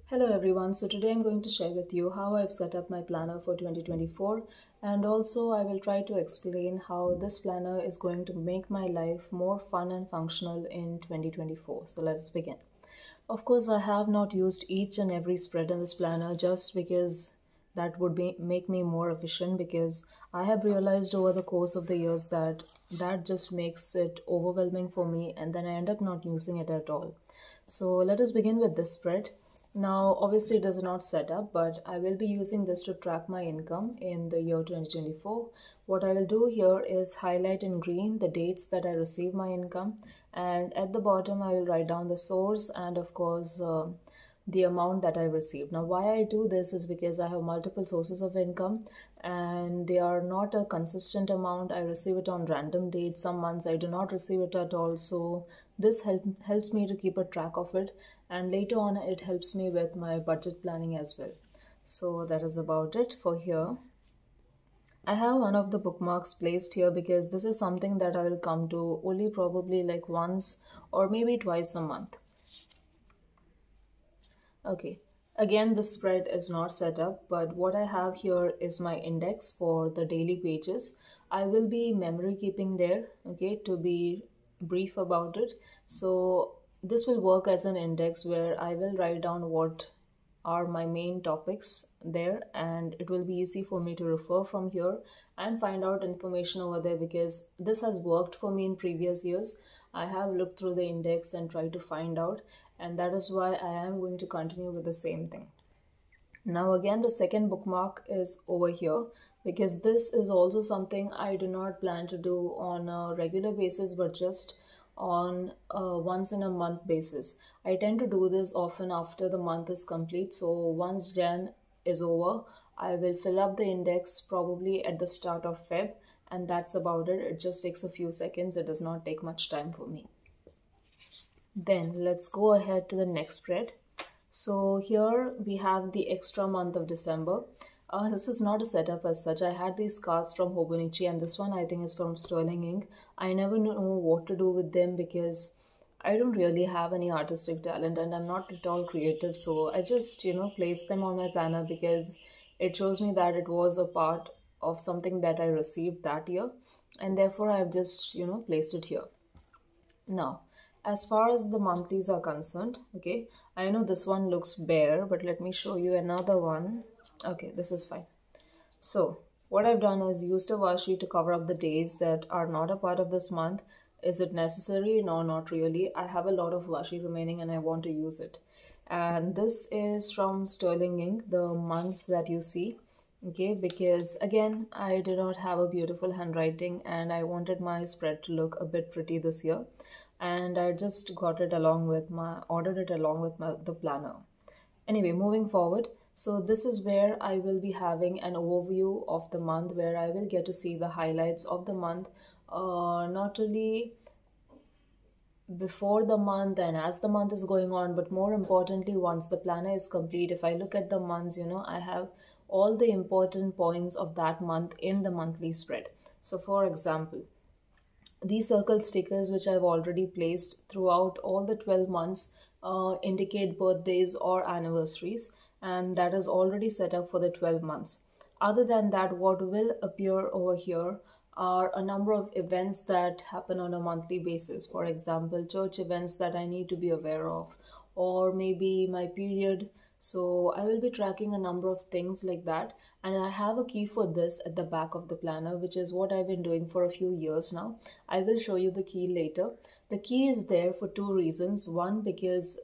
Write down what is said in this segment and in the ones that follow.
Hello everyone, so today I'm going to share with you how I've set up my planner for 2024, and also I will try to explain how this planner is going to make my life more fun and functional in 2024. So let's begin. Of course, I have not used each and every spread in this planner just because make me more efficient, because I have realized over the course of the years that that just makes it overwhelming for me and then I end up not using it at all. So let us begin with this spread. Now, obviously, it is not set up, but I will be using this to track my income in the year 2024. What I will do here is highlight in green the dates that I receive my income, and at the bottom, I will write down the source and, of course, the amount that I received. Now, why I do this is because I have multiple sources of income and they are not a consistent amount. I receive it on random dates. Some months I do not receive it at all. So this helps me to keep a track of it, and later on it helps me with my budget planning as well. So that is about it for here. I have one of the bookmarks placed here because this is something that I will come to only probably like once or maybe twice a month. Okay, again the spread is not set up, but what I have here is my index for the daily pages. I will be memory keeping there, okay, to be brief about it. So this will work as an index where I will write down what are my main topics there, and it will be easy for me to refer from here and find out information over there, because this has worked for me in previous years. I have looked through the index and tried to find out, and that is why I am going to continue with the same thing. Now again, the second bookmark is over here because this is also something I do not plan to do on a regular basis, but just on a once in a month basis. I tend to do this often after the month is complete. So once Jan is over, I will fill up the index probably at the start of Feb, and that's about it. It just takes a few seconds. It does not take much time for me. Then let's go ahead to the next spread. So here we have the extra month of December. This is not a setup as such. I had these cards from Hobonichi, and this one I think is from Sterling Ink. I never know what to do with them because I don't really have any artistic talent and I'm not at all creative. So I just, place them on my planner because it shows me that it was a part of something that I received that year, and therefore I've just, placed it here. Now, as far as the monthlies are concerned, okay, I know this one looks bare, but let me show you another one. Okay, this is fine. So what I've done is used a washi to cover up the days that are not a part of this month. Is it necessary? No, not really. I have a lot of washi remaining and I want to use it. And this is from Sterling Ink, the months that you see. Okay, because again, I do not have a beautiful handwriting and I wanted my spread to look a bit pretty this year. And I just got it along with ordered it along with the planner. Anyway, moving forward, so this is where I will be having an overview of the month, where I will get to see the highlights of the month, not only before the month and as the month is going on, but more importantly, once the planner is complete. If I look at the months, I have all the important points of that month in the monthly spread. So for example, these circle stickers which I've already placed throughout all the 12 months indicate birthdays or anniversaries, and that is already set up for the 12 months. Other than that, what will appear over here are a number of events that happen on a monthly basis. For example, church events that I need to be aware of, or maybe my period. So I will be tracking a number of things like that, and I have a key for this at the back of the planner, which is what I've been doing for a few years now. I will show you the key later. The key is there for two reasons. One, because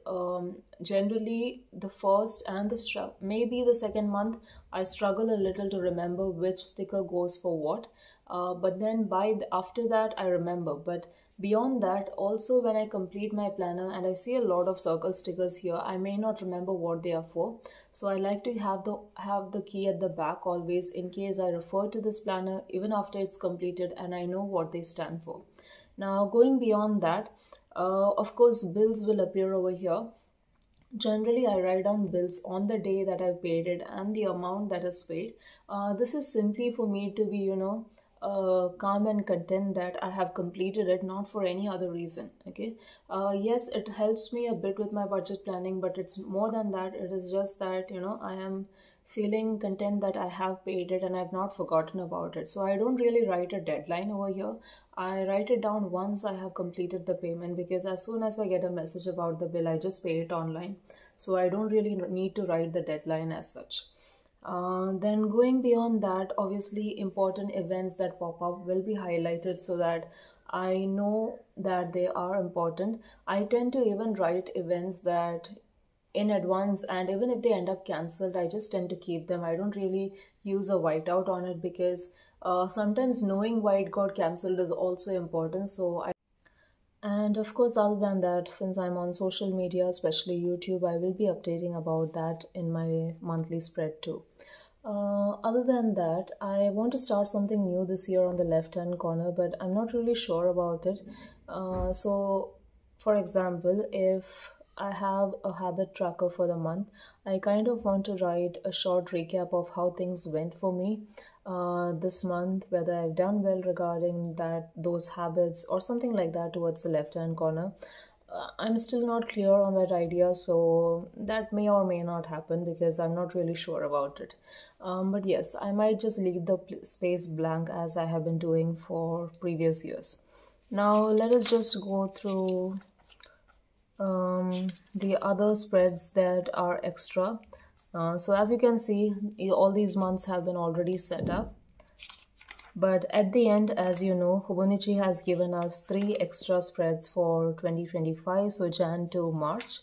generally the first and maybe the second month, I struggle a little to remember which sticker goes for what. But then after that, I remember. But beyond that, also when I complete my planner and I see a lot of circle stickers here, I may not remember what they are for. So I like to have the key at the back always, in case I refer to this planner even after it's completed and I know what they stand for. Now going beyond that, of course, bills will appear over here. Generally, I write down bills on the day that I've paid it and the amount that is paid. This is simply for me to be, calm and content that I have completed it, not for any other reason. Okay. Yes, it helps me a bit with my budget planning, but it's more than that. It is just that, I am feeling content that I have paid it and I've not forgotten about it. So I don't really write a deadline over here. I write it down once I have completed the payment, because as soon as I get a message about the bill, I just pay it online. So I don't really need to write the deadline as such. Then going beyond that, obviously important events that pop up will be highlighted so that I know that they are important. I tend to even write events that in advance, and even if they end up cancelled, I just tend to keep them. I don't really use a whiteout on it, because sometimes knowing why it got cancelled is also important. And of course, other than that, since I'm on social media, especially YouTube, I will be updating about that in my monthly spread too. Other than that, I want to start something new this year on the left hand corner, but I'm not really sure about it. So, for example, if I have a habit tracker for the month, I kind of want to write a short recap of how things went for me this month, whether I've done well regarding those habits or something like that towards the left hand corner. I'm still not clear on that idea, so that may or may not happen because I'm not really sure about it. But yes, I might just leave the space blank as I have been doing for previous years. Now, let us just go through the other spreads that are extra. So as you can see, all these months have been already set up. But at the end, as you know, Hobonichi has given us 3 extra spreads for 2025, so Jan to March.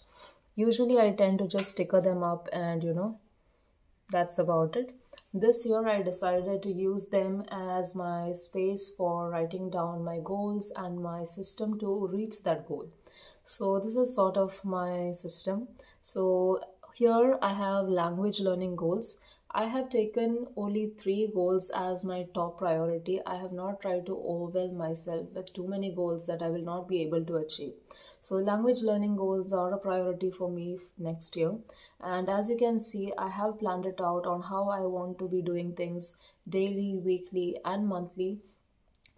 Usually I tend to just sticker them up and that's about it. This year I decided to use them as my space for writing down my goals and my system to reach that goal. So this is sort of my system. So here I have language learning goals. I have taken only 3 goals as my top priority. I have not tried to overwhelm myself with too many goals that I will not be able to achieve. So language learning goals are a priority for me next year. And as you can see, I have planned it out on how I want to be doing things daily, weekly, and monthly.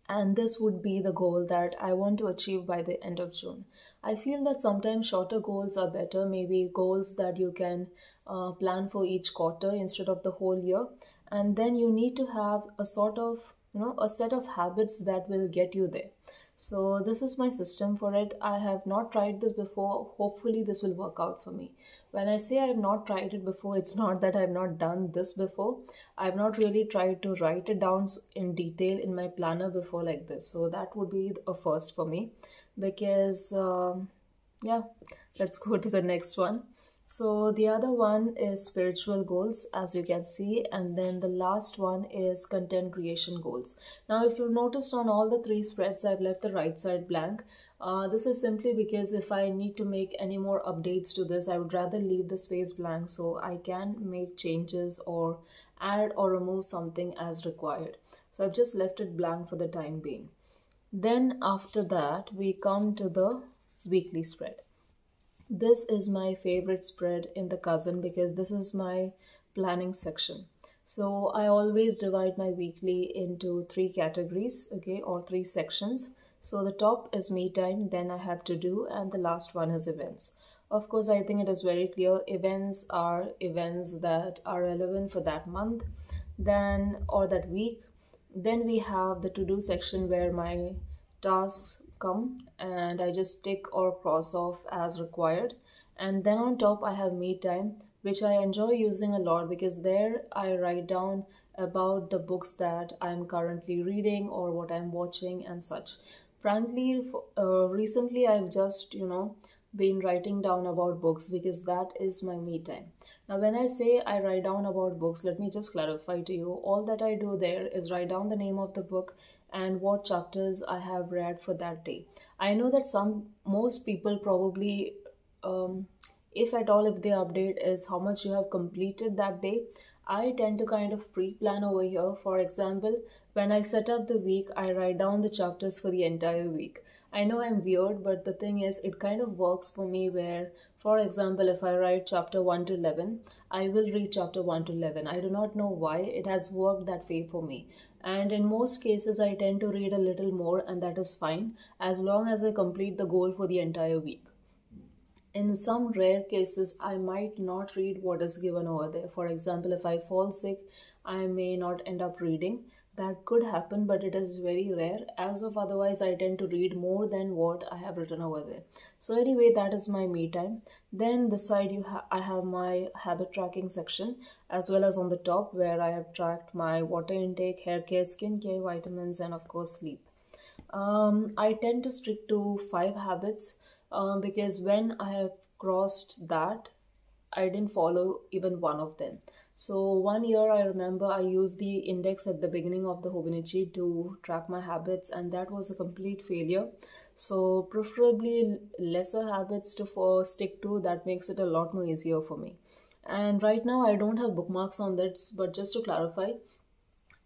And this would be the goal that I want to achieve by the end of June. I feel that sometimes shorter goals are better, maybe goals that you can plan for each quarter instead of the whole year. And then you need to have a sort of, a set of habits that will get you there. So this is my system for it. I have not tried this before. Hopefully this will work out for me. When I say I have not tried it before, it's not that I have not done this before. I have not really tried to write it down in detail in my planner before like this. So that would be a first for me, because yeah, let's go to the next one. So the other one is spiritual goals, as you can see, and then the last one is content creation goals. Now, if you've noticed on all the 3 spreads, I've left the right side blank. This is simply because if I need to make any more updates to this, I would rather leave the space blank so I can make changes or add or remove something as required. So I've just left it blank for the time being. Then after that, we come to the weekly spread. This is my favorite spread in the Cousin because this is my planning section. So I always divide my weekly into 3 categories, okay, or 3 sections. So the top is me time, then I have to do, and the last one is events. Of course, I think it is very clear. Events are events that are relevant for that month, then or that week. Then we have the to-do section where my tasks come and I just tick or cross off as required. And then on top I have me time, which I enjoy using a lot because there I write down about the books that I'm currently reading or what I'm watching and such. Frankly, recently I've just, been writing down about books because that is my me time. Now, when I say I write down about books, let me just clarify to you. All that I do there is write down the name of the book and what chapters I have read for that day. I know that most people probably, if at all, if they update is how much you have completed that day. I tend to kind of pre-plan over here. For example, when I set up the week, I write down the chapters for the entire week. I know I'm weird, but the thing is, it kind of works for me where, for example, if I write chapter 1 to 11, I will read chapter 1 to 11. I do not know why it has worked that way for me. And in most cases, I tend to read a little more, and that is fine as long as I complete the goal for the entire week. In some rare cases, I might not read what is given over there. For example, if I fall sick, I may not end up reading. That could happen, but it is very rare. As of otherwise, I tend to read more than what I have written over there. So anyway, that is my me time. Then this side, I have my habit tracking section, as well as on the top where I have tracked my water intake, hair care, skin care, vitamins, and of course sleep. I tend to stick to 5 habits because when I had crossed that, I didn't follow even one of them. So 1 year I remember I used the index at the beginning of the Hobonichi to track my habits, and that was a complete failure. So preferably lesser habits to stick to. That makes it a lot more easier for me. And right now I don't have bookmarks on this, but just to clarify,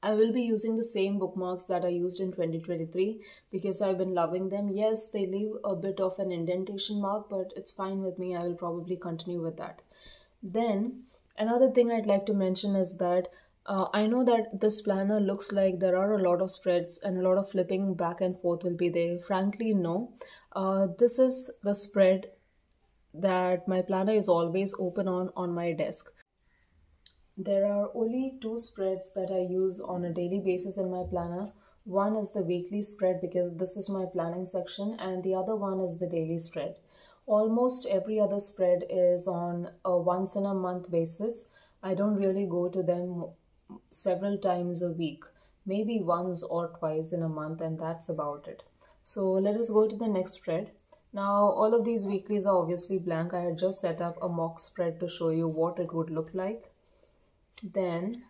I will be using the same bookmarks that I used in 2023 because I've been loving them. Yes, they leave a bit of an indentation mark, but it's fine with me. I will probably continue with that. Then, another thing I'd like to mention is that I know that this planner looks like there are a lot of spreads and a lot of flipping back and forth will be there. Frankly, no. This is the spread that my planner is always open on my desk. There are only 2 spreads that I use on a daily basis in my planner. One is the weekly spread because this is my planning section, and the other one is the daily spread. Almost every other spread is on a once in a month basis. I don't really go to them several times a week, maybe once or twice in a month, and that's about it. So let us go to the next spread. Now, all of these weeklies are obviously blank. I had just set up a mock spread to show you what it would look like. Then,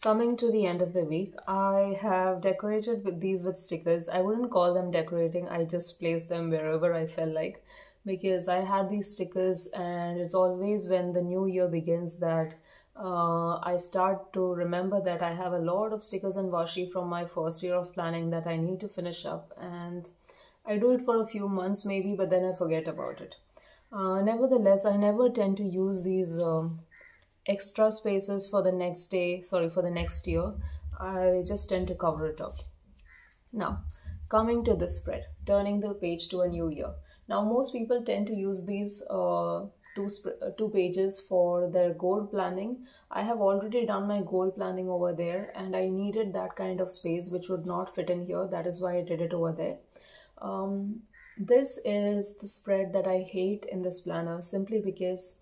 coming to the end of the week, I have decorated these with stickers. I wouldn't call them decorating, I just placed them wherever I felt like, because I had these stickers, and it's always when the new year begins that I start to remember that I have a lot of stickers and washi from my first year of planning that I need to finish up, and I do it for a few months maybe, but then I forget about it. Nevertheless, I never tend to use these extra spaces for the next day, sorry, for the next year. I just tend to cover it up. Now, coming to this spread, turning the page to a new year. Now, most people tend to use these two pages for their goal planning. I have already done my goal planning over there, and I needed that kind of space which would not fit in here. That is why I did it over there. This is the spread that I hate in this planner simply because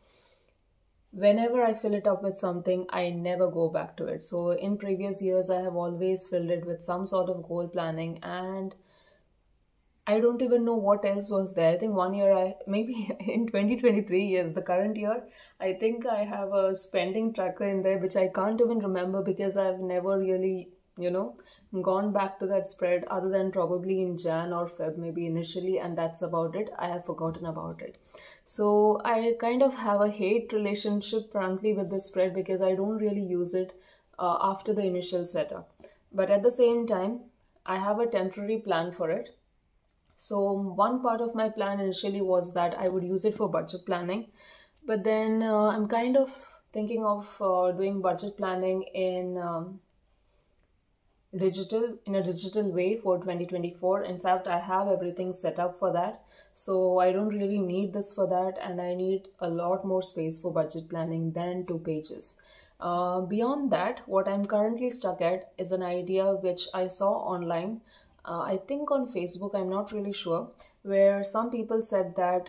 whenever I fill it up with something, I never go back to it. So in previous years, I have always filled it with some sort of goal planning, and I don't even know what else was there. I think 1 year, maybe in 2023, yes, the current year, I think I have a spending tracker in there, which I can't even remember because I've never really, gone back to that spread other than probably in Jan or Feb, maybe initially, and that's about it. I have forgotten about it. So I kind of have a hate relationship, frankly, with this spread because I don't really use it after the initial setup. But at the same time, I have a temporary plan for it. So one part of my plan initially was that I would use it for budget planning, but then I'm kind of thinking of doing budget planning in a digital way for 2024. In fact, I have everything set up for that, so I don't really need this for that, and I need a lot more space for budget planning than 2 pages. Beyond that, what I'm currently stuck at is an idea which I saw online, I think on Facebook, I'm not really sure, where some people said that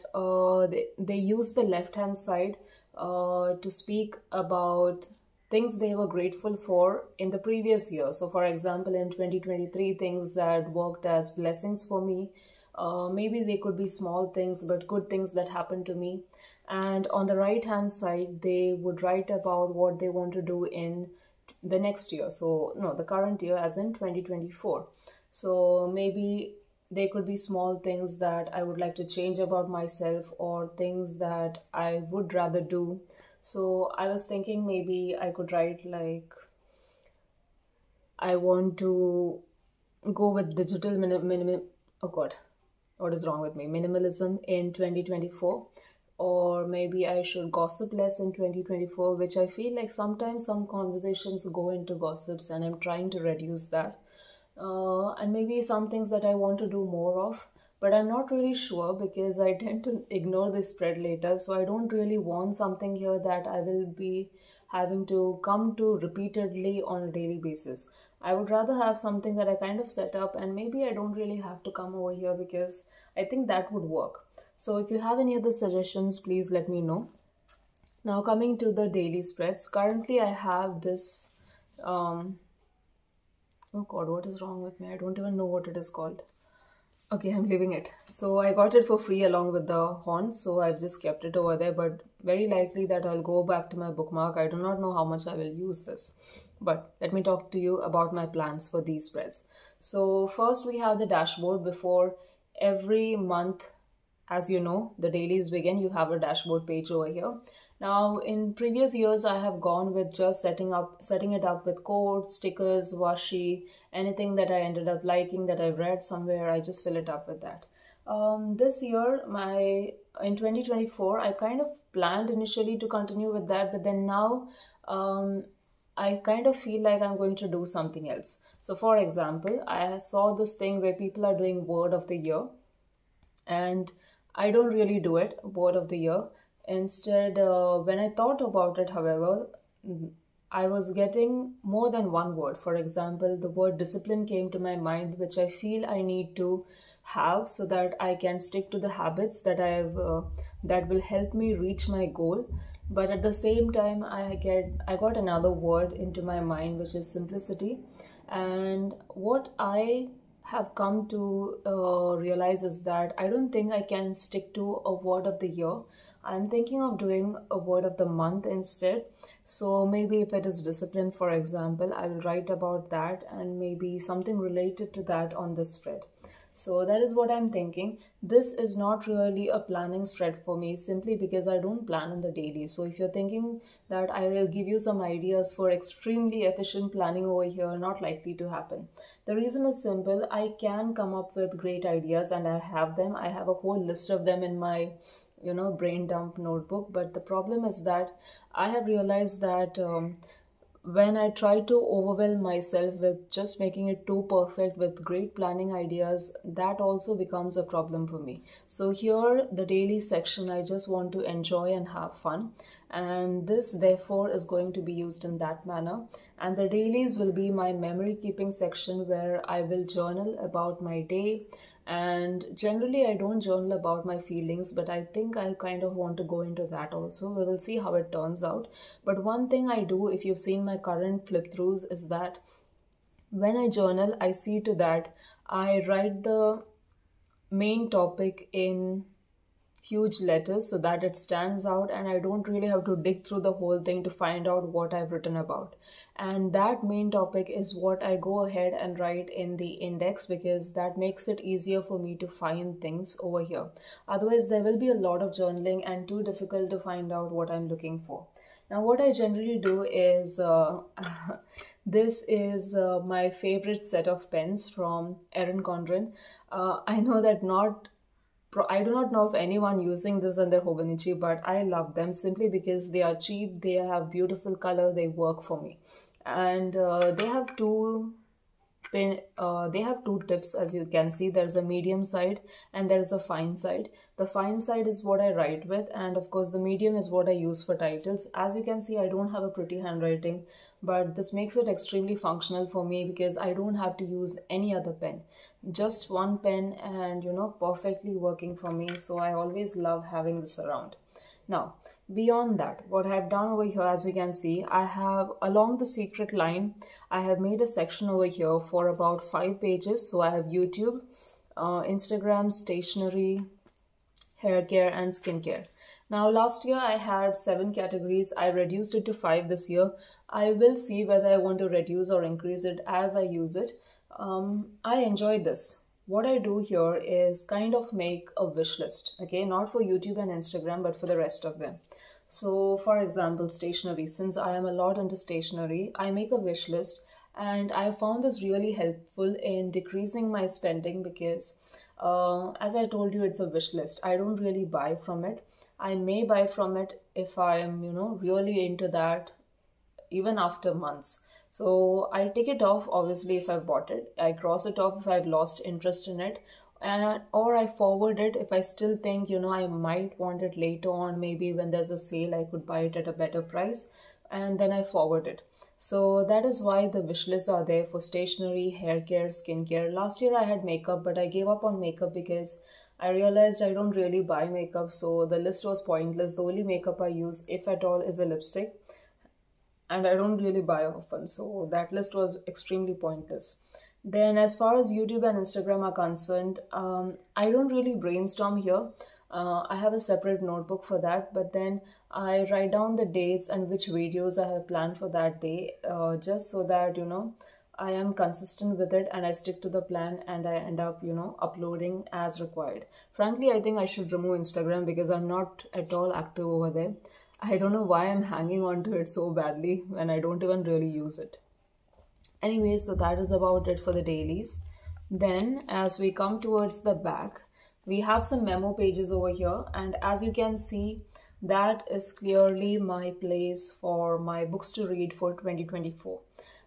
they use the left hand side to speak about things they were grateful for in the previous year. So for example, in 2023, things that worked as blessings for me, maybe they could be small things, but good things that happened to me. And on the right hand side, they would write about what they want to do in the next year. So no, the current year as in 2024. So maybe they could be small things that I would like to change about myself or things that I would rather do. So I was thinking maybe I could write like, I want to go with digital oh god, what is wrong with me? Minimalism in 2024. Or maybe I should gossip less in 2024, which I feel like sometimes some conversations go into gossips and I'm trying to reduce that. And maybe some things that I want to do more of, but I'm not really sure because I tend to ignore the spread later. So I don't really want something here that I will be having to come to repeatedly on a daily basis. I would rather have something that I kind of set up and maybe I don't really have to come over here because I think that would work. So if you have any other suggestions, please let me know. Now coming to the daily spreads, currently I have this, oh god, what is wrong with me? I don't even know what it is called. Okay, I'm leaving it. So I got it for free along with the HON, so I've just kept it over there, but very likely that I'll go back to my bookmark. I do not know how much I will use this. But let me talk to you about my plans for these spreads. So first we have the dashboard. Before every month, as you know, the dailies begin, you have a dashboard page over here. Now, in previous years, I have gone with just setting it up with quotes, stickers, washi, anything that I ended up liking that I read somewhere, I just fill it up with that. This year, in 2024, I kind of planned initially to continue with that, but then now I kind of feel like I'm going to do something else. So, for example, I saw this thing where people are doing word of the year, and I don't really do it, word of the year. Instead, when I thought about it, however, I was getting more than one word. For example, the word discipline came to my mind, which I feel I need to have so that I can stick to the habits that that will help me reach my goal. But at the same time, I got another word into my mind, which is simplicity. And what I have come to realize is that I don't think I can stick to a word of the year. I'm thinking of doing a word of the month instead. So maybe if it is discipline, for example, I will write about that and maybe something related to that on this spread. So that is what I'm thinking. This is not really a planning spread for me simply because I don't plan on the daily. So if you're thinking that I will give you some ideas for extremely efficient planning over here, not likely to happen. The reason is simple. I can come up with great ideas and I have them. I have a whole list of them in my brain dump notebook. But the problem is that I have realized that when I try to overwhelm myself with just making it too perfect with great planning ideas, that also becomes a problem for me. So here, the daily section, I just want to enjoy and have fun. And this therefore is going to be used in that manner. And the dailies will be my memory keeping section where I will journal about my day. And generally, I don't journal about my feelings, but I think I kind of want to go into that also. We will see how it turns out. But one thing I do, if you've seen my current flip throughs, is that when I journal, I see to that I write the main topic in huge letters so that it stands out and I don't really have to dig through the whole thing to find out what I've written about. And that main topic is what I go ahead and write in the index because that makes it easier for me to find things over here. Otherwise, there will be a lot of journaling and too difficult to find out what I'm looking for. Now, what I generally do is, this is my favorite set of pens from Erin Condren. I know that I do not know of anyone using this in their Hobonichi, but I love them simply because they are cheap, they have beautiful color, they work for me. And they have two tips, as you can see. There's a medium side and there's a fine side. The fine side is what I write with, and of course the medium is what I use for titles. As you can see, I don't have a pretty handwriting, but this makes it extremely functional for me because I don't have to use any other pen. Just one pen and perfectly working for me. So I always love having this around. Now, beyond that, what I've done over here, as you can see, I have along the secret line, I have made a section over here for about 5 pages. So I have YouTube, Instagram, stationery, hair care and skincare. Now last year I had 7 categories. I reduced it to 5 this year. I will see whether I want to reduce or increase it as I use it. I enjoy this. What I do here is kind of make a wish list, okay, not for YouTube and Instagram, but for the rest of them. So for example, stationery, since I am a lot into stationery, I make a wish list and I found this really helpful in decreasing my spending because As I told you, it's a wish list. I don't really buy from it. I may buy from it if I am, really into that, even after months. So I take it off obviously if I've bought it. I cross it off if I've lost interest in it. And or I forward it if I still think, I might want it later on, maybe when there's a sale I could buy it at a better price, and then I forward it. So that is why the wish lists are there for stationery, hair care, skincare. Last year I had makeup, but I gave up on makeup because I realized I don't really buy makeup, so the list was pointless. The only makeup I use, if at all, is a lipstick, and I don't really buy often, so that list was extremely pointless. Then, as far as YouTube and Instagram are concerned, I don't really brainstorm here. I have a separate notebook for that, but then I write down the dates and which videos I have planned for that day, just so that I am consistent with it and I stick to the plan and I end up uploading as required. Frankly, I think I should remove Instagram because I'm not at all active over there. I don't know why I'm hanging on to it so badly when I don't even really use it. Anyway, so that is about it for the dailies. Then as we come towards the back, we have some memo pages over here, and as you can see, that is clearly my place for my books to read for 2024.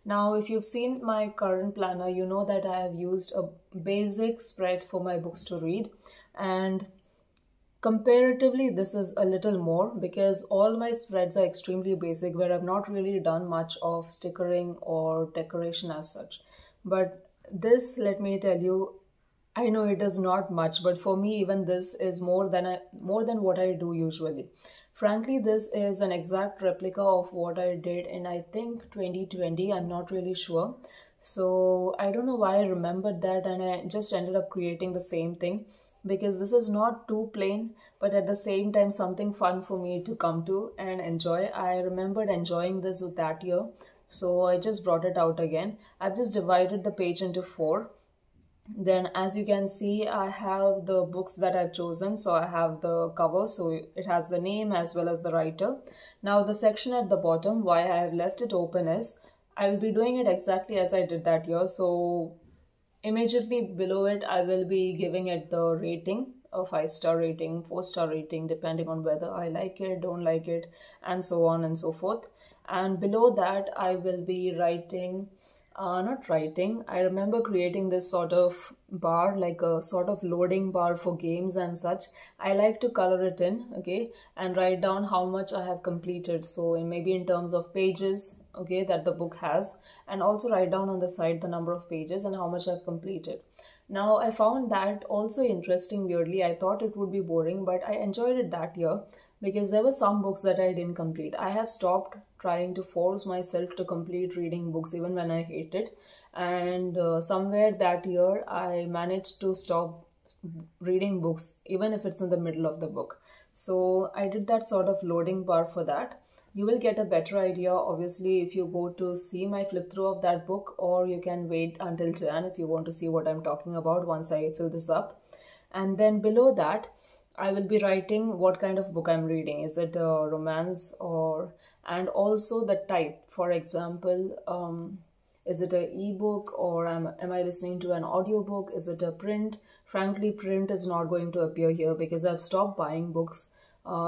Now, if you've seen my current planner, you know that I have used a basic spread for my books to read, and comparatively, this is a little more because all my spreads are extremely basic, where I've not really done much of stickering or decoration as such. But this, let me tell you, I know it is not much, but for me, even this is more than what I do usually. Frankly, this is an exact replica of what I did in, I think, 2020. I'm not really sure. So I don't know why I remembered that, and I just ended up creating the same thing because this is not too plain, but at the same time something fun for me to come to and enjoy. I remembered enjoying this with that year, so I just brought it out again. I've just divided the page into four. Then as you can see, I have the books that I've chosen. So I have the cover, so it has the name as well as the writer. Now the section at the bottom, why I have left it open is I will be doing it exactly as I did that year. So immediately below it, I will be giving it the rating, a 5-star rating, 4-star rating, depending on whether I like it, don't like it, and so on and so forth. And below that, I will be writing, not writing, I remember creating this sort of bar, like a sort of loading bar for games and such. I like to color it in, okay, and write down how much I have completed. So maybe in terms of pages, okay, that the book has, and also write down on the side the number of pages and how much I've completed. Now, I found that also interesting, weirdly. I thought it would be boring, but I enjoyed it that year because there were some books that I didn't complete. I have stopped trying to force myself to complete reading books even when I hate it. And somewhere that year, I managed to stop reading books, even if it's in the middle of the book. So I did that sort of loading bar for that. You will get a better idea, obviously, if you go to see my flip through of that book, or you can wait until Jan if you want to see what I'm talking about once I fill this up. And then below that, I will be writing what kind of book I'm reading. Is it a romance and also the type. For example, is it an ebook or am I listening to an audiobook? Is it a print? Frankly, print is not going to appear here because I've stopped buying books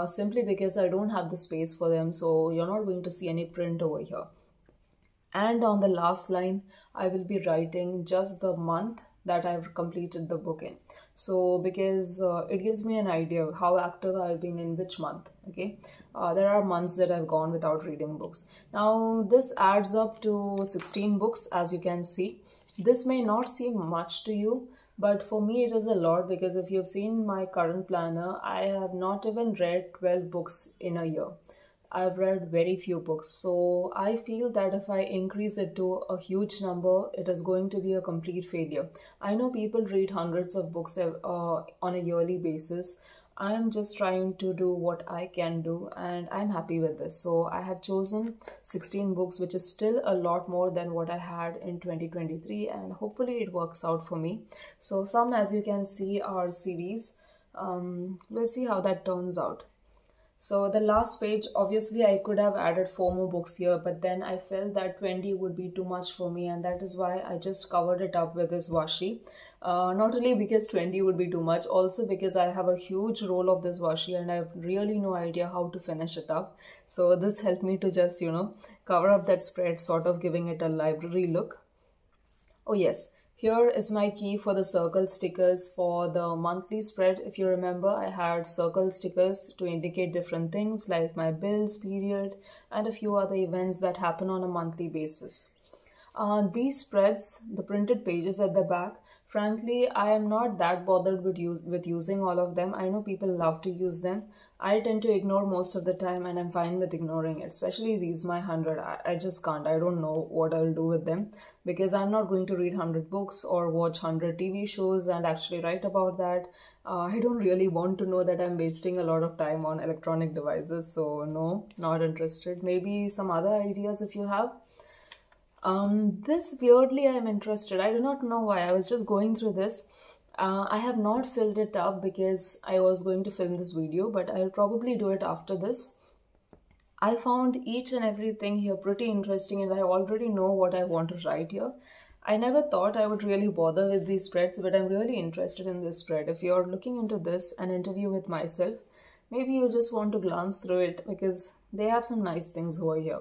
simply because I don't have the space for them. So you're not going to see any print over here. And on the last line, I will be writing just the month that I've completed the book in. So because it gives me an idea of how active I've been in which month, okay. There are months that I've gone without reading books. Now this adds up to 16 books, as you can see. This may not seem much to you, but for me it is a lot because if you've seen my current planner, I have not even read 12 books in a year. I've read very few books. So I feel that if I increase it to a huge number, it is going to be a complete failure. I know people read hundreds of books on a yearly basis. I am just trying to do what I can do and I'm happy with this. So I have chosen 16 books, which is still a lot more than what I had in 2023, and hopefully it works out for me. So some, as you can see, are series. We'll see how that turns out. So the last page, obviously I could have added 4 more books here, but then I felt that 20 would be too much for me, and that is why I just covered it up with this washi. Not only because 20 would be too much, also because I have a huge roll of this washi and I have really no idea how to finish it up. So this helped me to just, cover up that spread, sort of giving it a library look. Oh yes, here is my key for the circle stickers for the monthly spread. If you remember, I had circle stickers to indicate different things like my bills, period, and a few other events that happen on a monthly basis. These spreads, the printed pages at the back, frankly, I am not that bothered with using all of them. I know people love to use them. I tend to ignore most of the time, and I'm fine with ignoring it, especially these my 100. I just can't. I don't know what I'll do with them because I'm not going to read 100 books or watch 100 TV shows and actually write about that. I don't really want to know that I'm wasting a lot of time on electronic devices. So no, not interested. Maybe some other ideas if you have. This weirdly I'm interested. I do not know why. I was just going through this. I have not filled it up because I was going to film this video, but I'll probably do it after this. I found each and everything here pretty interesting, and I already know what I want to write here. I never thought I would really bother with these spreads, but I'm really interested in this spread. If you're looking into this, an interview with myself, maybe you just want to glance through it because they have some nice things over here.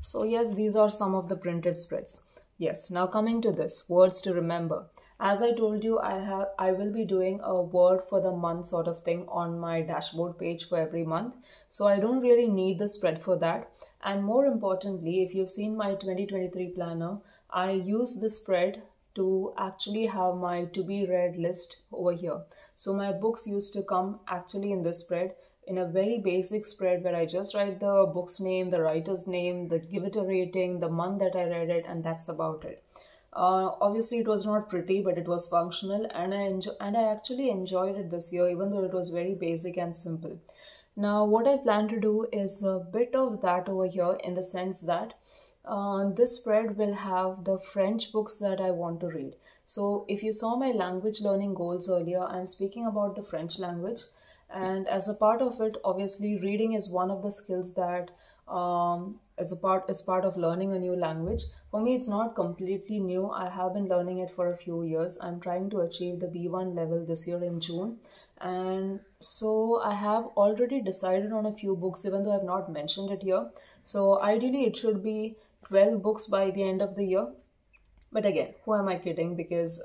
So yes, these are some of the printed spreads. Yes, now coming to this, words to remember. As I told you, I will be doing a word for the month sort of thing on my dashboard page for every month. So I don't really need the spread for that. And more importantly, if you've seen my 2023 planner, I use the spread to actually have my to be read list over here. So my books used to come actually in this spread, in a very basic spread where I just write the book's name, the writer's name, give it a rating, the month that I read it, and that's about it. Obviously, it was not pretty, but it was functional, and I actually enjoyed it this year, even though it was very basic and simple. Now, what I plan to do is a bit of that over here, in the sense that this spread will have the French books that I want to read. So, if you saw my language learning goals earlier, I'm speaking about the French language. And as a part of it, obviously, reading is one of the skills that is part of learning a new language. For me, it's not completely new. I have been learning it for a few years. I'm trying to achieve the B1 level this year in June. And so I have already decided on a few books, even though I've not mentioned it here. So ideally, it should be 12 books by the end of the year. But again, who am I kidding? Because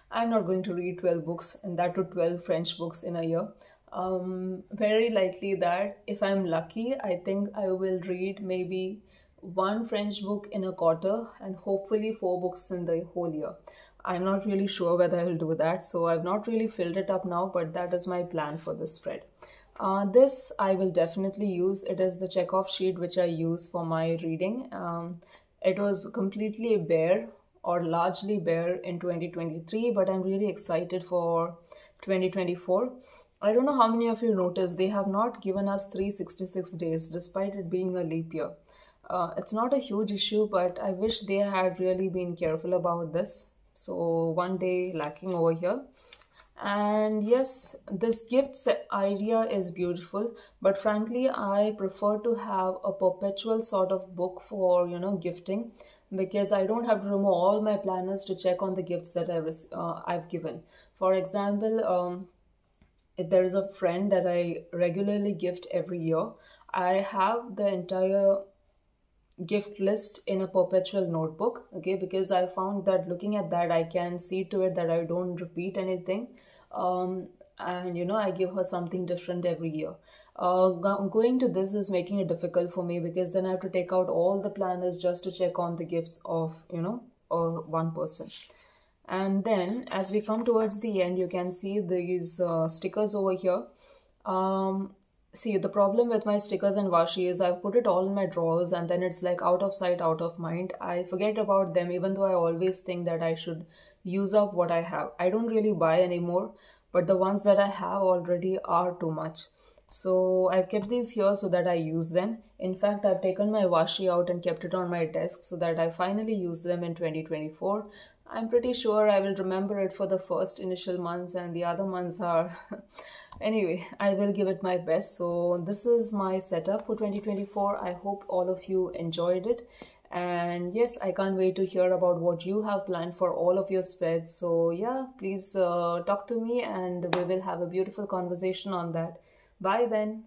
I'm not going to read 12 books, and that to 12 French books in a year. Very likely that if I'm lucky, I think I will read maybe 1 French book in a quarter and hopefully 4 books in the whole year. I'm not really sure whether I will do that, so I've not really filled it up now, but that is my plan for this spread. This I will definitely use. It is the checkoff sheet which I use for my reading. It was completely bare or largely bare in 2023, but I'm really excited for 2024. I don't know how many of you noticed, they have not given us 366 days despite it being a leap year. It's not a huge issue, but I wish they had really been careful about this. So 1 day lacking over here. And yes, this gifts idea is beautiful, but frankly, I prefer to have a perpetual sort of book for, gifting, because I don't have to remove all my planners to check on the gifts that I've given. For example, if there is a friend that I regularly gift every year, I have the entire gift list in a perpetual notebook, okay, because I found that looking at that, I can see to it that I don't repeat anything. And I give her something different every year. Going to this is making it difficult for me because then I have to take out all the planners just to check on the gifts of, one person. And then as we come towards the end, you can see these stickers over here. See, the problem with my stickers and washi is I've put it all in my drawers and then it's like out of sight, out of mind. I forget about them, even though I always think that I should use up what I have. I don't really buy anymore, but the ones that I have already are too much. So I've kept these here so that I use them. In fact, I've taken my washi out and kept it on my desk so that I finally use them in 2024. I'm pretty sure I will remember it for the first initial months, and the other months are. Anyway, I will give it my best. So, this is my setup for 2024. I hope all of you enjoyed it. And yes, I can't wait to hear about what you have planned for all of your spreads. So, yeah, please talk to me and we will have a beautiful conversation on that. Bye then.